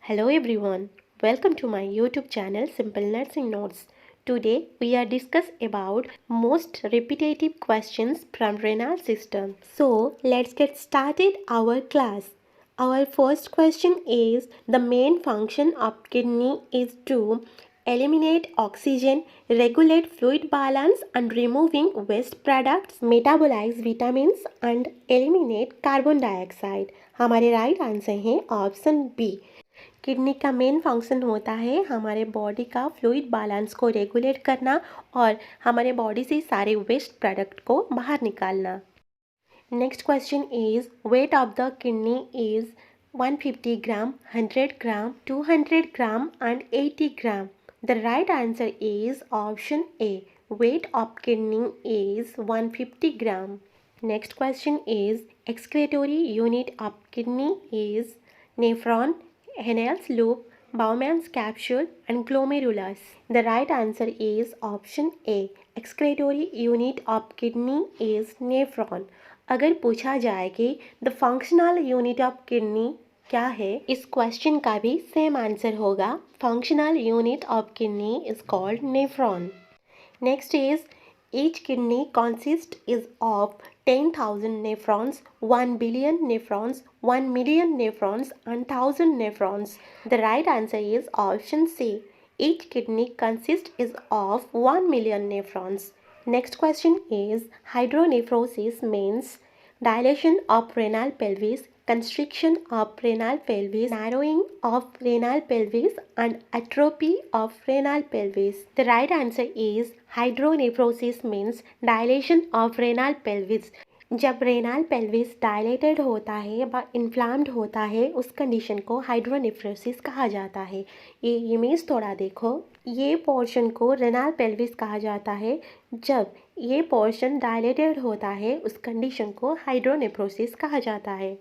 Hello everyone, welcome to my YouTube channel Simple Nursing Notes. Today we are discuss about most repetitive questions from renal system. So let's get started our class. Our first question is the main function of kidney is to eliminate oxygen, regulate fluid balance and removing waste products, metabolize vitamins and eliminate carbon dioxide. हमारे right answer है option B. Kidney का main function होता है हमारे body का fluid balance को regulate करना और हमारे बॉडी से सारे वेस्ट प्रोडक्ट को बाहर निकालना। Next question is weight of the kidney is 150 gram, 100 gram, 200 gram and 80 gram. The right answer is option A, weight of kidney is 150 gram. Next question is excretory unit of kidney is nephron, Henle's loop, Bowman's capsule and glomerulus. The right answer is option A. Excretory unit of kidney is nephron. अगर पूछा जाए कि the functional unit of kidney क्या है, इस question का भी same answer होगा। Functional unit of kidney is called nephron. Next is each kidney consists is of 10,000 nephrons, 1 billion nephrons, 1 million nephrons and 1,000 nephrons. The right answer is option C. Each kidney consists is of 1 million nephrons. Next question is hydronephrosis means dilation of renal pelvis, constriction of renal pelvis, narrowing of renal pelvis and atrophy of renal pelvis. The right answer is hydronephrosis means dilation of renal pelvis. जब renal pelvis dilated होता है व inflamed होता है उस condition को hydronephrosis कहा जाता है। ये इमेज थोड़ा देखो, ये पोर्शन को रेनाल पेल्विस कहा जाता है। जब ये पोर्शन डायलेटेड होता है उस कंडीशन को हाइड्रोनेफ्रोसिस कहा जाता है।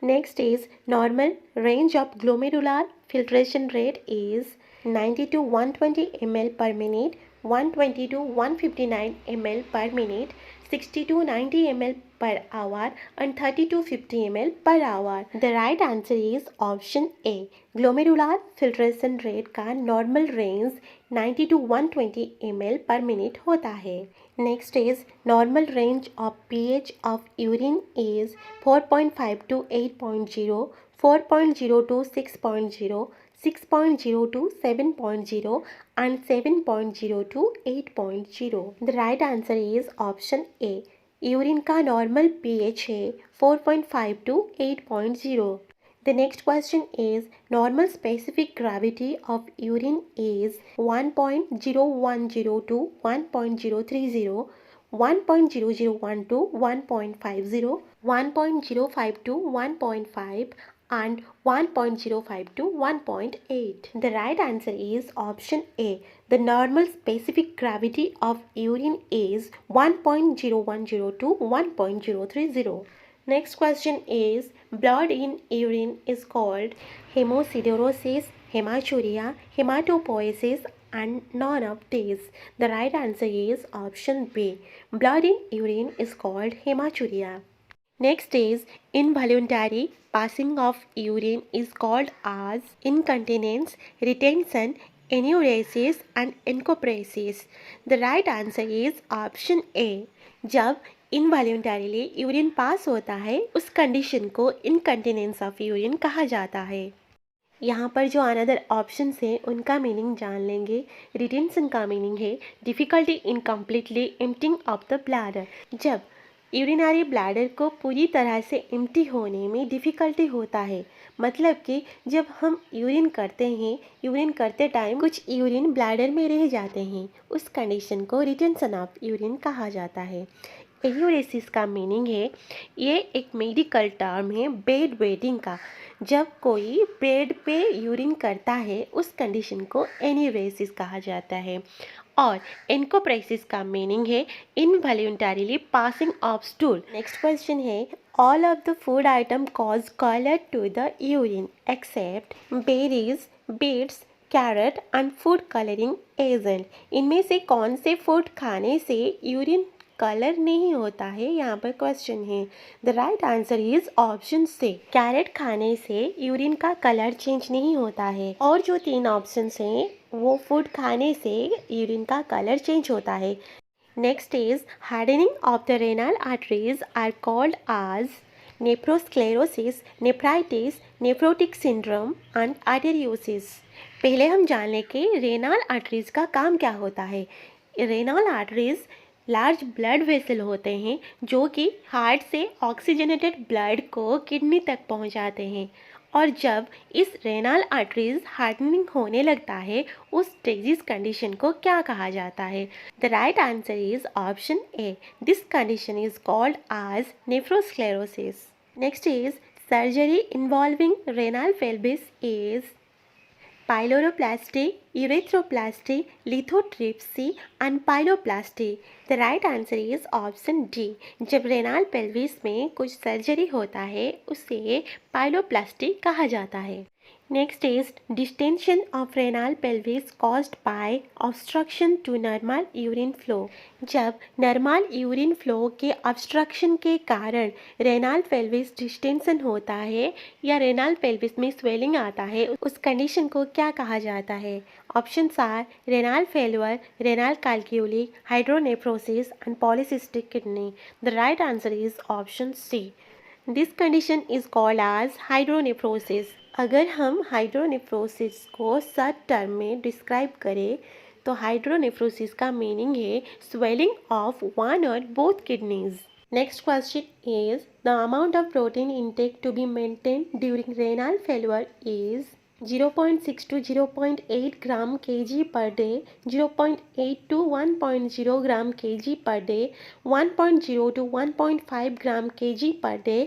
Next is normal range of glomerular filtration rate is 90 to 120 ml per minute, 120 to 159 ml per minute, 60 to 90 ml per hour and 30 to 50 ml per hour. The right answer is option A. Glomerular filtration rate का normal range 90 to 120 ml per minute होता है। Next is normal range of pH of urine is 4.5 to 8.0, 4.0 to 6.0, 6.0 to 7.0 and 7.0 to 8.0. The right answer is option A. Urine का normal pH है 4.5 to 8.0. The next question is normal specific gravity of urine is 1.0102, 1.030, 1.0012 to 1.50, 1.05 to 1.5 and 1.05 to 1.8. The right answer is option A. The normal specific gravity of urine is 1.0102 to 1.030. Next question is blood in urine is called hemosiderosis, hematuria, hematopoiesis and none of these. The right answer is option B. Blood in urine is called hematuria. Next is involuntary passing of urine is called as incontinence, retention, enuresis and encopresis. The right answer is option A. जब इनवॉल्यूंटरीली urine pass होता है उस condition को incontinence of urine कहा जाता है। यहाँ पर जो अनदर ऑप्शन है उनका मीनिंग जान लेंगे। रिटेंशन का मीनिंग है difficulty in completely emptying of the bladder. जब यूरिनरी ब्लैडर को पूरी तरह से एम्प्टी होने में डिफ़िकल्टी होता है, मतलब कि जब हम यूरिन करते हैं, यूरिन करते टाइम कुछ यूरिन ब्लैडर में रह जाते हैं, उस कंडीशन को रिटेंशन ऑफ यूरिन कहा जाता है। एन्यूरेसिस का मीनिंग है, ये एक मेडिकल टर्म है बेड वेटिंग का। जब कोई बेड पे यूरिन करता है उस कंडीशन को एन्यूरेसिस कहा जाता है। और एनकोप्रेसिस का मीनिंग है involuntarily passing of stool. Next question है all of the food item cause colour to the urine except berries, beets, carrot and food colouring agent. इनमें से कौन से फूड खाने से यूरिन कलर नहीं होता है, यहाँ पर क्वेश्चन है। The right answer is option C. Carrot खाने से यूरिन का कलर चेंज नहीं होता है। और जो 3 ऑप्शंस हैं वो फूड खाने से यूरिन का कलर चेंज होता है। Next is hardening of the renal arteries are called as nephrosclerosis, nephritis, nephrotic syndrome and arteriosis. पहले हम जान लें कि रेनल आर्टरीज का काम क्या होता है। Renal arteries large blood vessel होते हैं जो कि हार्ट से ऑक्सीजनेटेड ब्लड को किडनी तक पहुंचाते हैं। और जब इस रेनल आर्टरीज हार्डनिंग होने लगता है उस डिजीज कंडीशन को क्या कहा जाता है। The right answer is option A. This condition is called as nephrosclerosis. Next is surgery involving renal pelvis is pyloroplasty, urethroplasty, lithotripsy and pyeloplasty. The right answer is option D. जब renal pelvis में कुछ surgery होता है उसे पाइलोप्लास्टी कहा जाता है। Next is distension of renal pelvis caused by obstruction to normal urine flow. जब नॉर्मल यूरिन फ्लो के ऑब्स्ट्रक्शन के कारण रेनल पेल्विस डिस्टेंशन होता है या रेनल पेल्विस में स्वेलिंग आता है उस कंडीशन को क्या कहा जाता है। Options are renal failure, renal calculi, hydronephrosis and polycystic kidney. The right answer is option C. This condition is called as hydronephrosis. अगर हम हाइड्रोनेफ्रोसिस को शॉर्ट टर्म में डिस्क्राइब करें तो हाइड्रोनेफ्रोसिस का मीनिंग है स्वेलिंग ऑफ वन और both kidneys. Next question is the amount of protein intake to be maintain during renal failure is 0.6 to 0.8 gram kg per day, 0.8 to 1.0 gram kg per day, 1.0 to 1.5 gram kg per day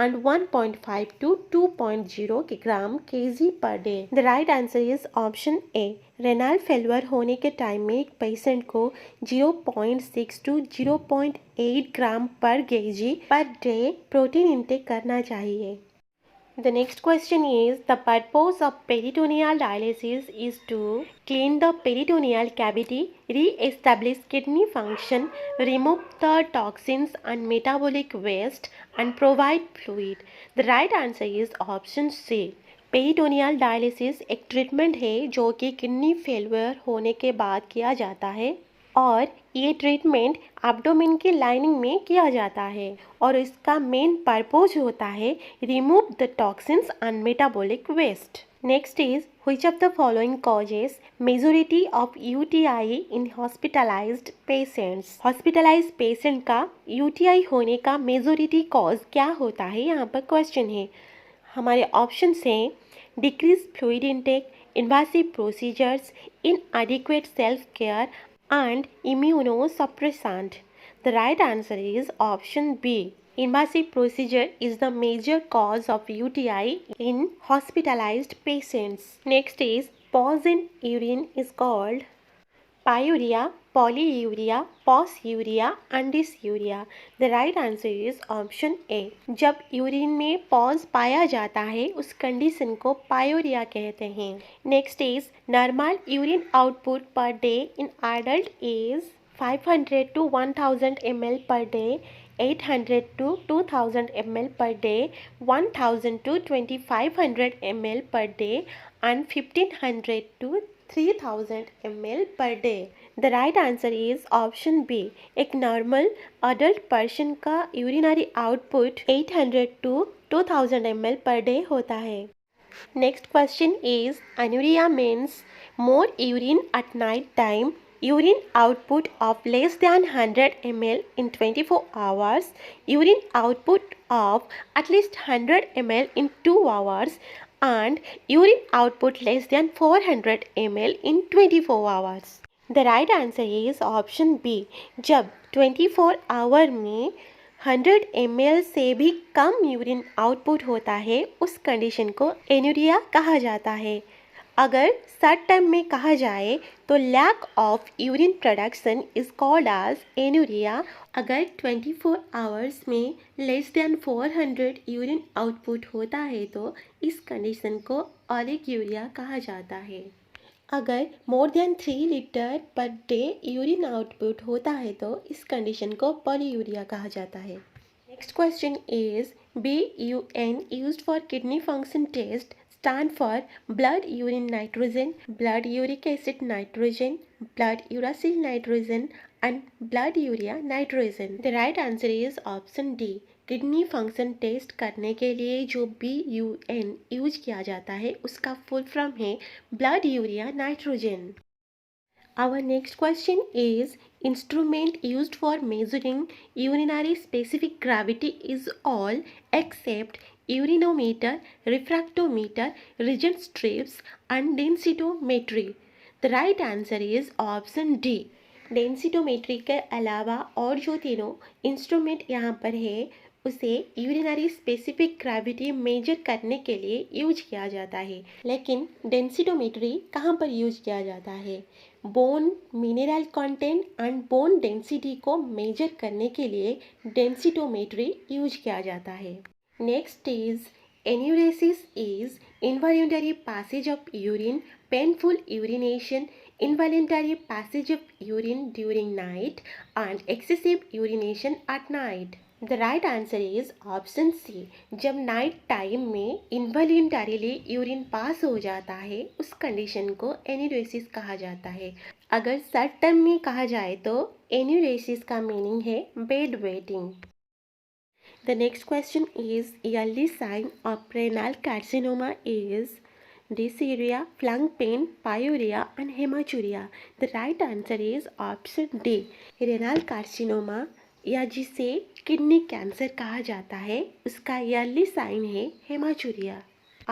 and 1.5 to 2.0 gram kg per day. The right answer is option A. Renal failure होने के time में एक patient को 0.6 to 0.8 ग्राम पर KG per day protein intake करना चाहिए। The next question is the purpose of peritoneal dialysis is to clean the peritoneal cavity, re-establish kidney function, remove the toxins and metabolic waste and provide fluid. The right answer is option C. Peritoneal dialysis एक treatment है जो कि kidney failure होने के बाद किया जाता है और ये ट्रीटमेंट एब्डोमेन की लाइनिंग में किया जाता है और इसका मेन पर्पस होता है remove the toxins and metabolic waste. Next is which of the following causes majority of UTI in hospitalized patients. Hospitalized patient का यूटीआई होने का मेजॉरिटी कॉज क्या होता है, यहाँ पर क्वेश्चन है। हमारे ऑप्शन हैं decrease fluid intake, invasive procedures, inadequate self care and immunosuppressant. The right answer is option B. Invasive procedure is the major cause of UTI in hospitalized patients. Next is pause in urine is called pyuria, polyuria, posuria and dysuria. The right answer is option A. जब urine में pause पाया जाता है उस condition को pyorrhoea कहते हैं। Next is normal urine output per day in adult is 500 to 1000 ml per day, 800 to 2000 ml per day, 1000 to 2500 ml per day and 1500 to 3000 ml per day. The right answer is option B. एक normal adult person का urinary output 800 to 2000 ml per day होता है। Next question is anuria means more urine at night time, urine output of less than 100 ml in 24 hours, urine output of at least 100 ml in 2 hours and urine output less than 400 ml in 24 hours. The right answer is option B. जब 24 our में 100 ml से भी कम urine output होता है उस condition को एनुरिया कहा जाता है। अगर शॉर्ट टर्म में कहा जाए तो lack of urine production is called as anuria. अगर 24 आवर्स में लेस देन 400 यूरिन आउटपुट होता है तो इस कंडीशन को ओलिगोयूरिया कहा जाता है। अगर more than 3 litre per day urine output होता है तो इस कंडीशन को पॉलीयूरिया कहा जाता है। Next question is BUN used for kidney function test stand for blood urine nitrogen, blood uric acid nitrogen, blood uracil nitrogen and blood urea nitrogen. The right answer is option D. Kidney function test करने के लिए जो BUN use किया जाता है उसका full form है blood urea nitrogen. Our next question is instrument used for measuring urinary specific gravity is all except urinometer, refractometer, rigid strips and densitometry. The right answer is option D. Densitometry के अलावा और जो तीनों instrument यहाँ पर है उसे urinary specific gravity measure करने के लिए यूज किया जाता है। लेकिन डेंसिटोमेट्री कहाँ पर यूज किया जाता है? Bone mineral content and bone density को मेजर करने के लिए डेंसिटोमेट्री यूज किया जाता है। Next is enuresis is involuntary passage of urine, painful urination, involuntary passage of urine during night and excessive urination at night. The right answer is option C. जब night time में इन्वॉल्यूंटरीली urine pass हो जाता है उस condition को enuresis कहा जाता है। अगर शॉर्ट टर्म में कहा जाए तो एन्यूरेसिस का मीनिंग है bed wetting. The next question is early sign of renal carcinoma is dysuria, flank pain, pyuria and hematuria. The right answer is option D. Renal carcinoma या जिसे किडनी कैंसर कहा जाता है उसका ईयरली साइन है haematuria.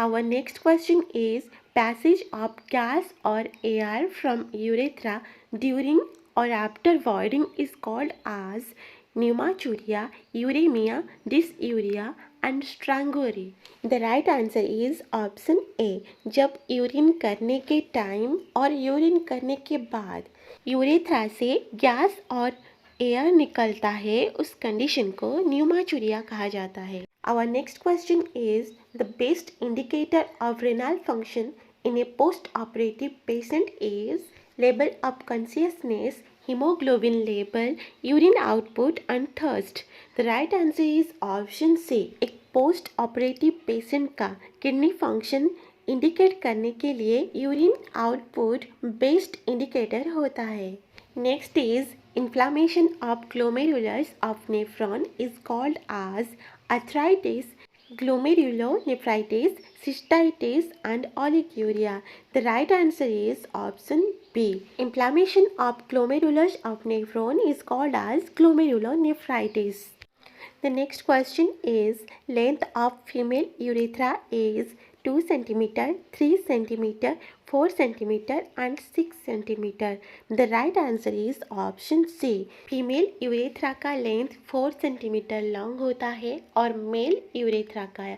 Our next question is passage of gas or air from urethra during or after voiding is called as pneumaturia, uremia, dysuria and strangury. The right answer is option A. जब urine करने के time और urine करने के बाद urethra से gas और air निकलता है उस कंडीशन को न्यूमाचूरिया कहा जाता है। Our next question is the best indicator of renal function in a post-operative patient is level of consciousness, hemoglobin level, urine output and thirst. The right answer is option C. एक post operative patient का kidney function indicate करने के लिए urine output best indicator होता है। Next is inflammation of glomerulus of nephron is called as arthritis, glomerulonephritis, cystitis and oliguria. The right answer is option B. Inflammation of glomerulus of nephron is called as glomerulonephritis. The next question is length of female urethra is 2 cm, 3 cm, 4 cm and 6 cm. The right answer is option C. Female urethra का length 4 centimetre long होता है और mail urethra का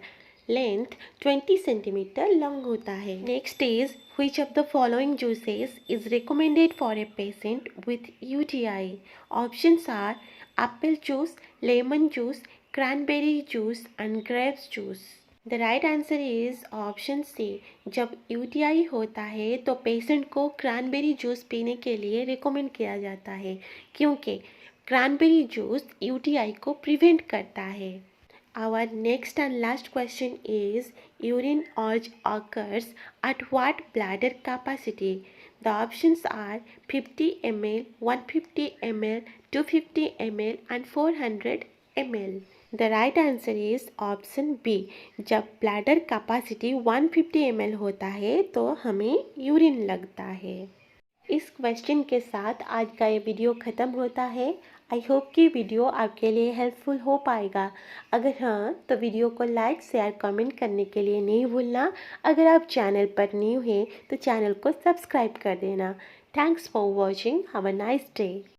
length 20 centimetre long होता है। Next is which of the following juices is recommended for a patient with UTI? Options are apple juice, lemon juice, cranberry juice and grapes juice. The right answer is option C. जब UTI होता है तो patient को cranberry juice पीने के लिए recommend किया जाता है क्योंकि क्रैनबेरी जूस UTI को प्रिवेंट करता है। Our next and last question is urine urge occurs at what bladder capacity? The options are 50 ml, 150 ml, 250 ml and 400 ml. The right answer is option B. जब bladder capacity 150 ml होता है तो हमें urine लगता है। इस question के साथ आज का ये वीडियो ख़त्म होता है। आई होप कि वीडियो आपके लिए हेल्पफुल हो पाएगा। अगर हाँ तो वीडियो को लाइक शेयर कमेंट करने के लिए नहीं भूलना। अगर आप चैनल पर न्यू हैं तो चैनल को सब्सक्राइब कर देना। Thanks for watching. Have a nice day.